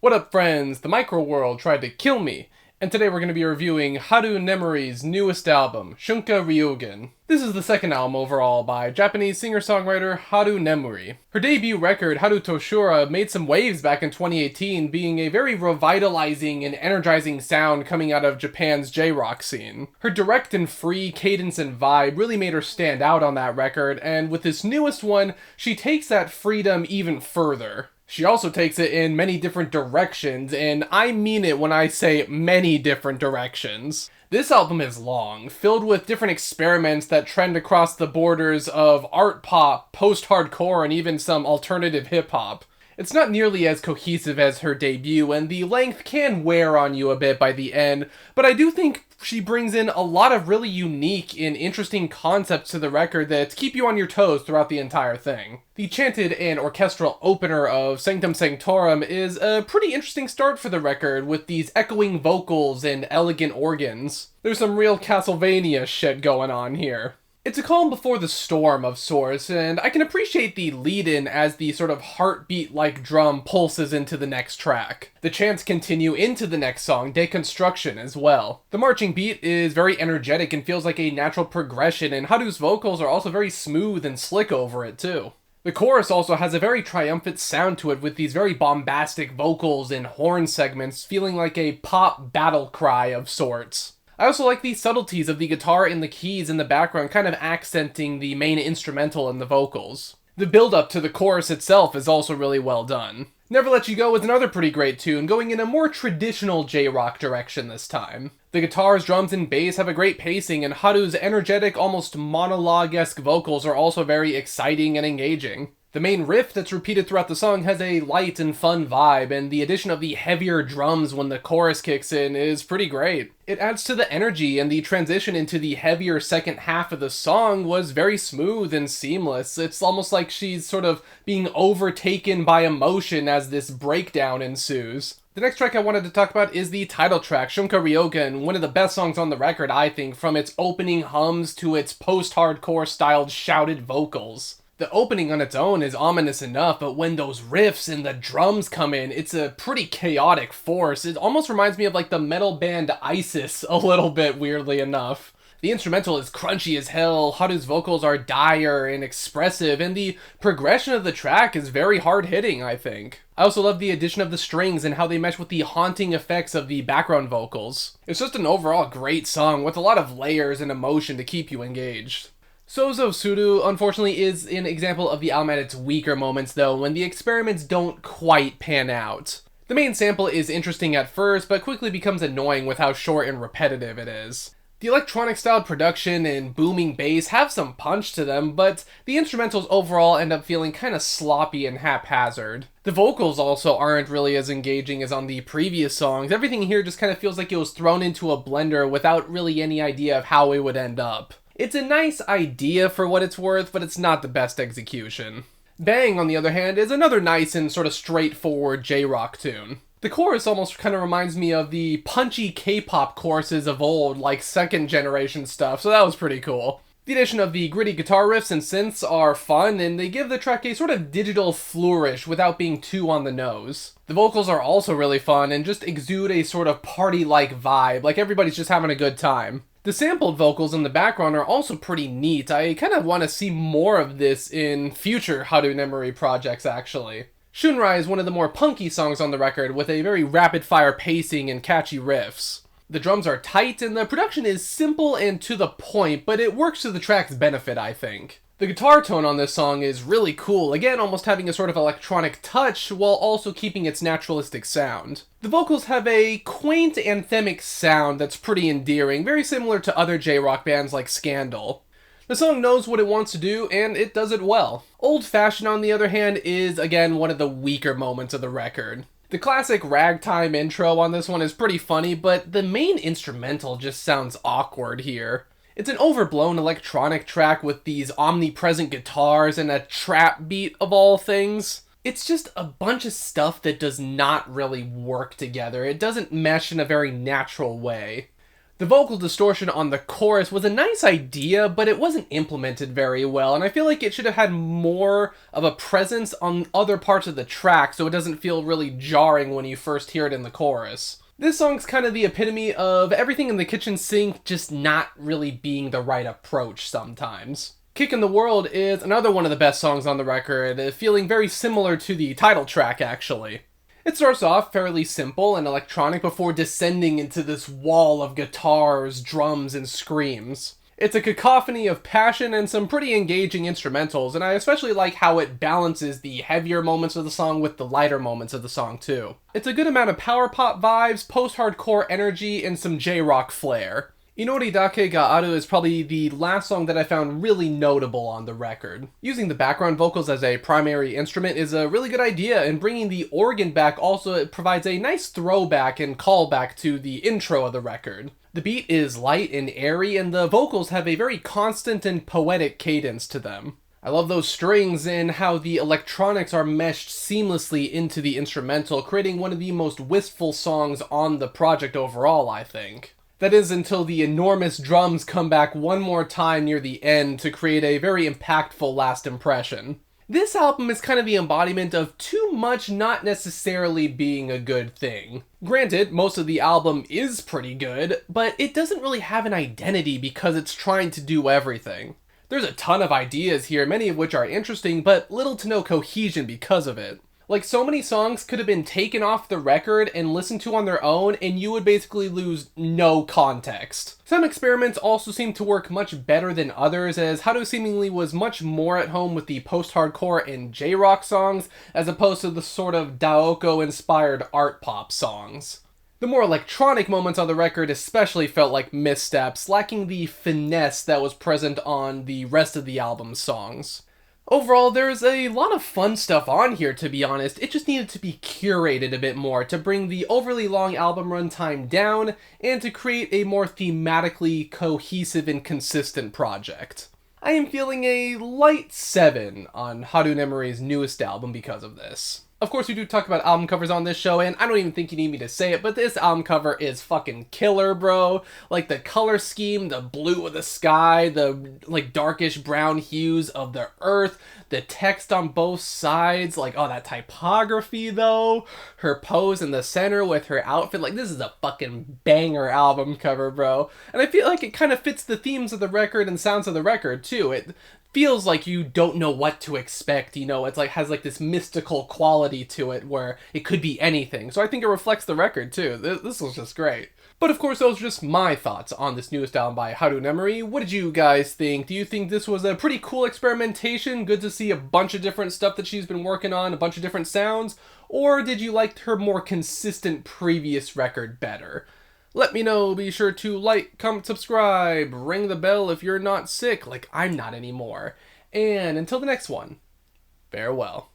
What up, friends? The micro world tried to kill me, and today we're going to be reviewing Haru Nemuri's newest album, Shunka Ryougen. This is the second album overall by Japanese singer-songwriter Haru Nemuri. Her debut record, Haru Toshura, made some waves back in 2018, being a very revitalizing and energizing sound coming out of Japan's J-rock scene. Her direct and free cadence and vibe really made her stand out on that record, and with this newest one, she takes that freedom even further. She also takes it in many different directions, and I mean it when I say many different directions. This album is long, filled with different experiments that trend across the borders of art pop, post-hardcore, and even some alternative hip-hop. It's not nearly as cohesive as her debut, and the length can wear on you a bit by the end, but I do think she brings in a lot of really unique and interesting concepts to the record that keep you on your toes throughout the entire thing. The chanted and orchestral opener of Sanctum Sanctorum is a pretty interesting start for the record, with these echoing vocals and elegant organs. There's some real Castlevania shit going on here. It's a calm before the storm of sorts, and I can appreciate the lead-in as the sort of heartbeat-like drum pulses into the next track. The chants continue into the next song, Déconstruction, as well. The marching beat is very energetic and feels like a natural progression, and Haru's vocals are also very smooth and slick over it, too. The chorus also has a very triumphant sound to it, with these very bombastic vocals and horn segments feeling like a pop battle cry of sorts. I also like the subtleties of the guitar and the keys in the background kind of accenting the main instrumental and the vocals. The build-up to the chorus itself is also really well done. Never Let You Go is another pretty great tune, going in a more traditional J-rock direction this time. The guitars, drums, and bass have a great pacing, and Haru's energetic, almost monologue-esque vocals are also very exciting and engaging. The main riff that's repeated throughout the song has a light and fun vibe, and the addition of the heavier drums when the chorus kicks in is pretty great. It adds to the energy, and the transition into the heavier second half of the song was very smooth and seamless. It's almost like she's sort of being overtaken by emotion as this breakdown ensues. The next track I wanted to talk about is the title track, Shunka Ryougen, one of the best songs on the record, I think, from its opening hums to its post-hardcore styled shouted vocals. The opening on its own is ominous enough, but when those riffs and the drums come in, it's a pretty chaotic force. It almost reminds me of like the metal band ISIS a little bit, weirdly enough. The instrumental is crunchy as hell, Haru's vocals are dire and expressive, and the progression of the track is very hard-hitting, I think. I also love the addition of the strings and how they mesh with the haunting effects of the background vocals. It's just an overall great song with a lot of layers and emotion to keep you engaged. Souzou Suru, unfortunately, is an example of the album at its weaker moments, though, when the experiments don't quite pan out. The main sample is interesting at first, but quickly becomes annoying with how short and repetitive it is. The electronic-styled production and booming bass have some punch to them, but the instrumentals overall end up feeling kinda sloppy and haphazard. The vocals also aren't really as engaging as on the previous songs. Everything here just kinda feels like it was thrown into a blender without really any idea of how it would end up. It's a nice idea for what it's worth, but it's not the best execution. Bang, on the other hand, is another nice and sort of straightforward J-rock tune. The chorus almost kind of reminds me of the punchy K-pop choruses of old, like second generation stuff, so that was pretty cool. The addition of the gritty guitar riffs and synths are fun, and they give the track a sort of digital flourish without being too on the nose. The vocals are also really fun and just exude a sort of party-like vibe, like everybody's just having a good time. The sampled vocals in the background are also pretty neat. I kind of want to see more of this in future Haru Nemuri projects, actually. Shunrai is one of the more punky songs on the record, with a very rapid-fire pacing and catchy riffs. The drums are tight, and the production is simple and to the point, but it works to the track's benefit, I think. The guitar tone on this song is really cool, again almost having a sort of electronic touch while also keeping its naturalistic sound. The vocals have a quaint anthemic sound that's pretty endearing, very similar to other J-rock bands like Scandal. The song knows what it wants to do, and it does it well. Old Fashioned, on the other hand, is again one of the weaker moments of the record. The classic ragtime intro on this one is pretty funny, but the main instrumental just sounds awkward here. It's an overblown electronic track with these omnipresent guitars and a trap beat of all things. It's just a bunch of stuff that does not really work together. It doesn't mesh in a very natural way. The vocal distortion on the chorus was a nice idea, but it wasn't implemented very well, and I feel like it should have had more of a presence on other parts of the track so it doesn't feel really jarring when you first hear it in the chorus. This song's kind of the epitome of everything in the kitchen sink just not really being the right approach sometimes. Kickin' the World is another one of the best songs on the record, feeling very similar to the title track actually. It starts off fairly simple and electronic before descending into this wall of guitars, drums, and screams. It's a cacophony of passion and some pretty engaging instrumentals, and I especially like how it balances the heavier moments of the song with the lighter moments of the song too. It's a good amount of power pop vibes, post-hardcore energy, and some J-rock flair. Inori Dake Da Aru is probably the last song that I found really notable on the record. Using the background vocals as a primary instrument is a really good idea, and bringing the organ back also provides a nice throwback and callback to the intro of the record. The beat is light and airy, and the vocals have a very constant and poetic cadence to them. I love those strings and how the electronics are meshed seamlessly into the instrumental, creating one of the most wistful songs on the project overall, I think. That is until the enormous drums come back one more time near the end to create a very impactful last impression. This album is kind of the embodiment of too much not necessarily being a good thing. Granted, most of the album is pretty good, but it doesn't really have an identity because it's trying to do everything. There's a ton of ideas here, many of which are interesting, but little to no cohesion because of it. Like, so many songs could have been taken off the record and listened to on their own, and you would basically lose no context. Some experiments also seem to work much better than others, as Haru seemingly was much more at home with the post-hardcore and J-rock songs, as opposed to the sort of Daoko-inspired art pop songs. The more electronic moments on the record especially felt like missteps, lacking the finesse that was present on the rest of the album's songs. Overall, there's a lot of fun stuff on here, to be honest. It just needed to be curated a bit more to bring the overly long album runtime down and to create a more thematically cohesive and consistent project. I am feeling a light 7 on Haru Nemuri's newest album because of this. Of course, we do talk about album covers on this show, and I don't even think you need me to say it, but this album cover is fucking killer, bro. Like, the color scheme, the blue of the sky, the, like, darkish brown hues of the earth, the text on both sides, like, oh, that typography, though, her pose in the center with her outfit, like, this is a fucking banger album cover, bro. And I feel like it kind of fits the themes of the record and sounds of the record, too. It feels like you don't know what to expect, you know, it's like has like this mystical quality to it where it could be anything. So I think it reflects the record too. This was just great. But of course, those are just my thoughts on this newest album by Haru Nemuri. What did you guys think? Do you think this was a pretty cool experimentation? Good to see a bunch of different stuff that she's been working on, a bunch of different sounds? Or did you like her more consistent previous record better? Let me know. Be sure to like, comment, subscribe, ring the bell if you're not sick, like I'm not anymore. And until the next one, farewell.